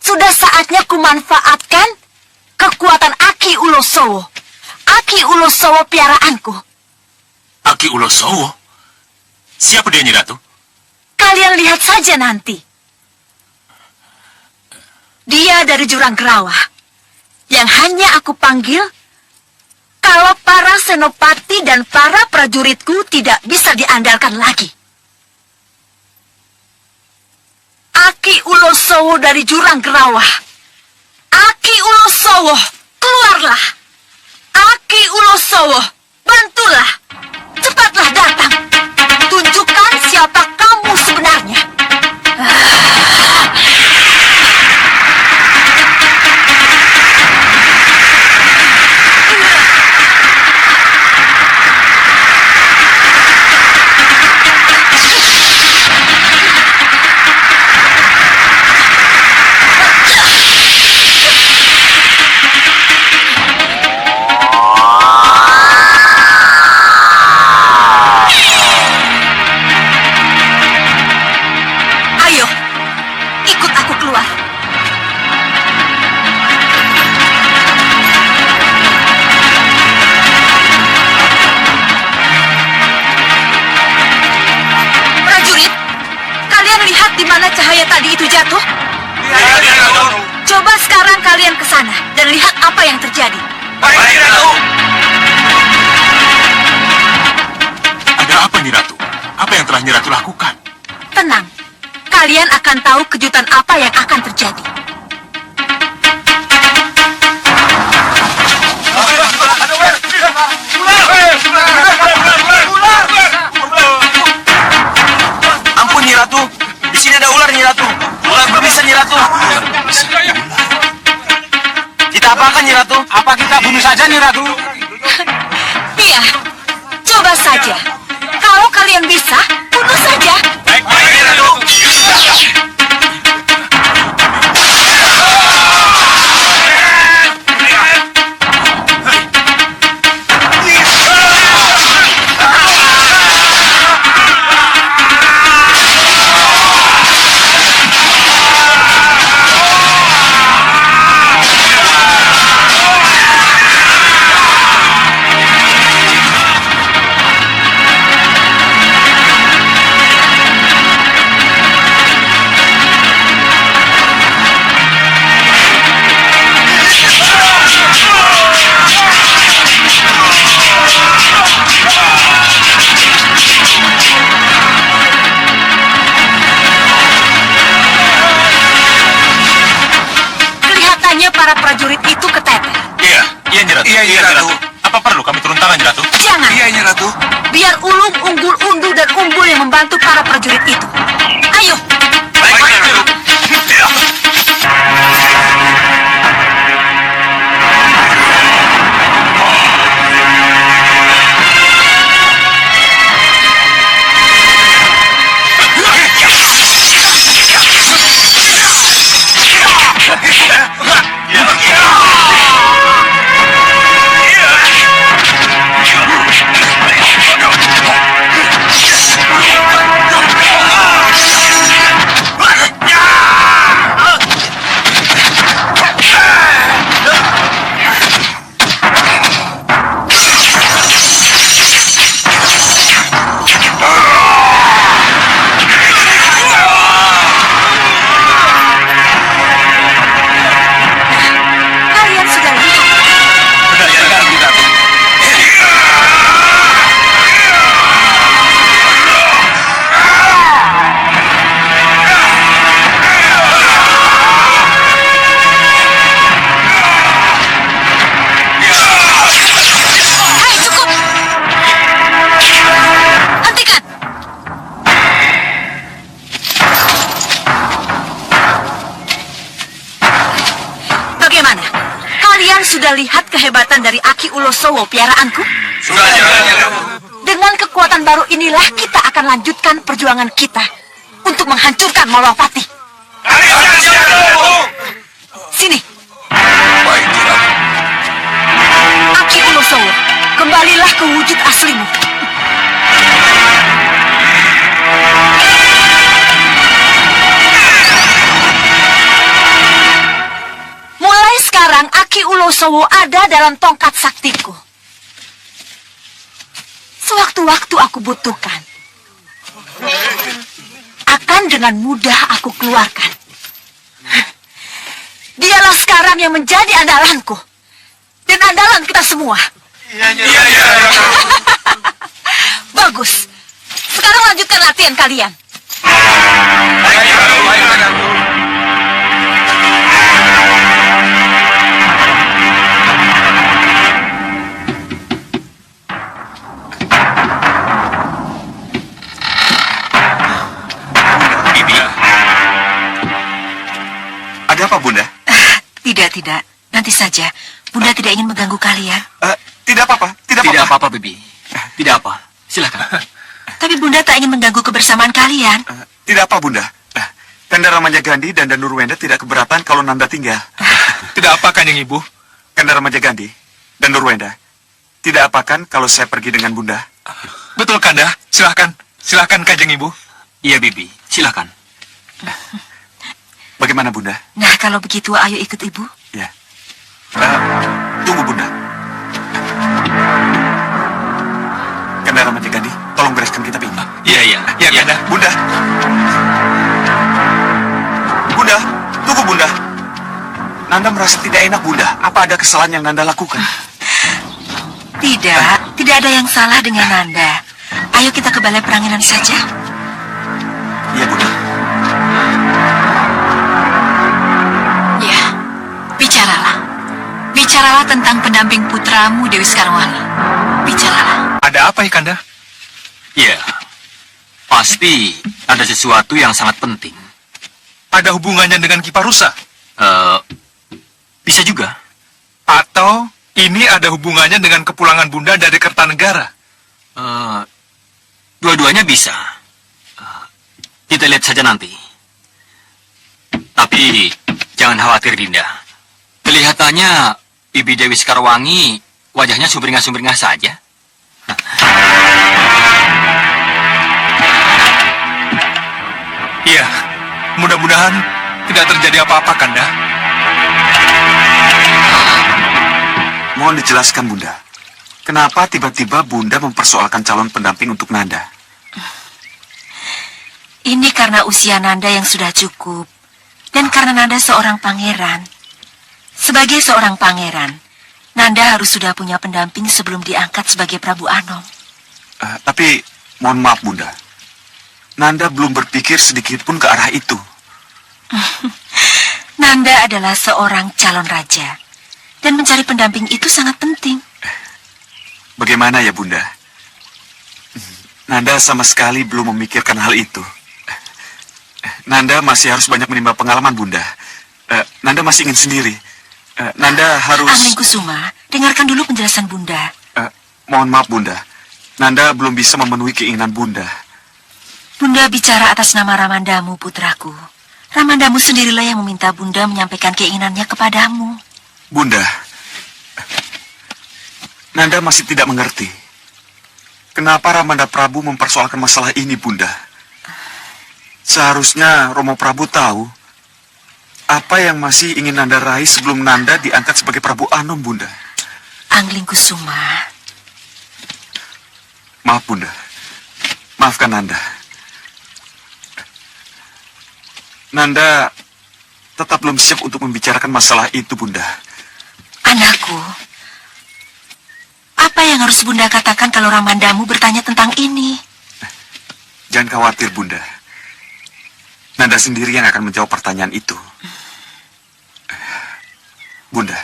Sudah saatnya kumanfaatkan kekuatan Aki Ulosowo. Aki Ulosowo piaraanku. Aki Ulosowo? Siapa dia, Nyi Ratu? Kalian lihat saja nanti. Dia dari Jurang Gerawah. Yang hanya aku panggil kalau para senopati dan para prajuritku tidak bisa diandalkan lagi. Aki Ulosowo dari Jurang Gerawah. Aki Ulosowo, keluarlah. Ulosowo, bantulah. Cepatlah datang. Tunjukkan siapa kamu sebenarnya. Ayo, ikut aku keluar. Prajurit, kalian lihat di mana cahaya tadi itu jatuh? Coba sekarang kalian ke sana dan lihat apa yang terjadi. Ada apa, Nyi Ratu? Apa yang telah Nyi Ratu lakukan? Tenang, kalian akan tahu kejutan apa yang akan terjadi. Ampun Nyi Ratu, di sini ada ular Nyi Ratu. Ular berbisa Nyi Ratu. Kita apakan Nyi Ratu? Apa kita bunuh saja, Nyi Ratu? Iya, coba saja. Kalau kalian bisa, bunuh saja. Kelihatannya para prajurit itu keteter. Iya, Nyi Ratu. Iya, Nyi Ratu. Apa perlu kami turun tangan, Nyi Ratu? Jangan. Iya, Nyi Ratu. Biar Ulung, Unggul, Undu, dan Umbul yang membantu para prajurit itu. Ayo. Baik, Nyi Ratu. Kalian sudah lihat. Benar, Nyi Ratu. Hai, cukup. Hentikan. Bagaimana? Kalian sudah lihat kehebatan dari Aki Ulosowo, piaraanku? Sudah, Nyi Ratu. Dengan kekuatan baru inilah kita akan lanjutkan perjuangan kita untuk menghancurkan Malawapati. Sini. Baik, Nyi Ratu. Aki Ulosowo, kembalilah ke wujud aslimu. Mulai sekarang Aki Ulosowo ada dalam tongkat saktiku. Sewaktu-waktu aku butuhkan, akan dengan mudah aku keluarkan. Dialah sekarang yang menjadi andalanku. Dan andalan kita semua. Iya. Bagus. Sekarang lanjutkan latihan kalian. Baik, Nyi Ratu. Tidak. Nanti saja. Bunda tidak ingin mengganggu kalian. Tidak apa-apa, Tidak apa-apa, Bibi. Tidak apa. Silakan. Tapi Bunda tak ingin mengganggu kebersamaan kalian. Tidak apa, Bunda. Kanda Ramaja Gandhi dan Nurwenda tidak keberatan kalau Nanda tinggal. Tidak apa, Kanjeng Ibu. Kanda Ramaja Gandhi dan Nurwenda tidak apakan kalau saya pergi dengan Bunda? Betul, Kanda. Silakan, Kanjeng Ibu. Iya, Bibi. Silakan. Bagaimana, Bunda? Nah, kalau begitu ayo ikut Ibu. Ya. Tunggu, Bunda. Kanda Ramaja Gandhi, tolong bereskan kitab ini. Iya, Kanda. Bunda. Bunda, tunggu, Bunda. Nanda merasa tidak enak, Bunda. Apa ada kesalahan yang Nanda lakukan? Tidak ada yang salah dengan Nanda. Ayo kita ke balai peranginan saja. Iya, Bunda. Ya, bicaralah. Bicaralah tentang pendamping putramu, Dewi Sekarwangi. Bicaralah. Ada apa ya, Kanda? Iya. Pasti ada sesuatu yang sangat penting. Ada hubungannya dengan Ki Parusa? Bisa juga. Atau ini ada hubungannya dengan kepulangan Bunda dari Kertanegara? Dua-duanya bisa. Kita lihat saja nanti. Tapi jangan khawatir, Dinda. Kelihatannya Bibi Dewi Sekarwangi wajahnya sumringah-sumringah saja. Iya, mudah-mudahan tidak terjadi apa-apa, Kanda. Mohon dijelaskan, Bunda. Kenapa tiba-tiba Bunda mempersoalkan calon pendamping untuk Nanda? Ini karena usia Nanda yang sudah cukup. Dan karena Nanda seorang pangeran. Sebagai seorang pangeran, Nanda harus sudah punya pendamping sebelum diangkat sebagai Prabu Anom. Tapi, mohon maaf, Bunda. Nanda belum berpikir sedikit pun ke arah itu. Nanda adalah seorang calon raja. Dan mencari pendamping itu sangat penting. Bagaimana ya, Bunda? Nanda sama sekali belum memikirkan hal itu. Nanda masih harus banyak menimba pengalaman, Bunda. Nanda masih ingin sendiri. Nanda harus... Anglingkusuma, dengarkan dulu penjelasan Bunda. Mohon maaf, Bunda. Nanda belum bisa memenuhi keinginan Bunda. Bunda bicara atas nama Ramandamu, putraku. Ramandamu sendirilah yang meminta Bunda menyampaikan keinginannya kepadamu. Bunda, Nanda masih tidak mengerti. Kenapa Ramanda Prabu mempersoalkan masalah ini, Bunda? Seharusnya Romo Prabu tahu apa yang masih ingin Nanda raih sebelum Nanda diangkat sebagai Prabu Anom, Bunda. Anglingkusuma. Maaf, Bunda. Maafkan Nanda. Nanda tetap belum siap untuk membicarakan masalah itu, Bunda. Anakku, apa yang harus Bunda katakan kalau Ramandamu bertanya tentang ini? Jangan khawatir, Bunda. Nanda sendiri yang akan menjawab pertanyaan itu. Bunda,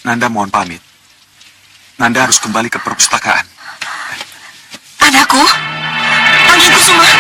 Nanda mohon pamit. Nanda harus kembali ke perpustakaan. Anakku, Anglingkusuma.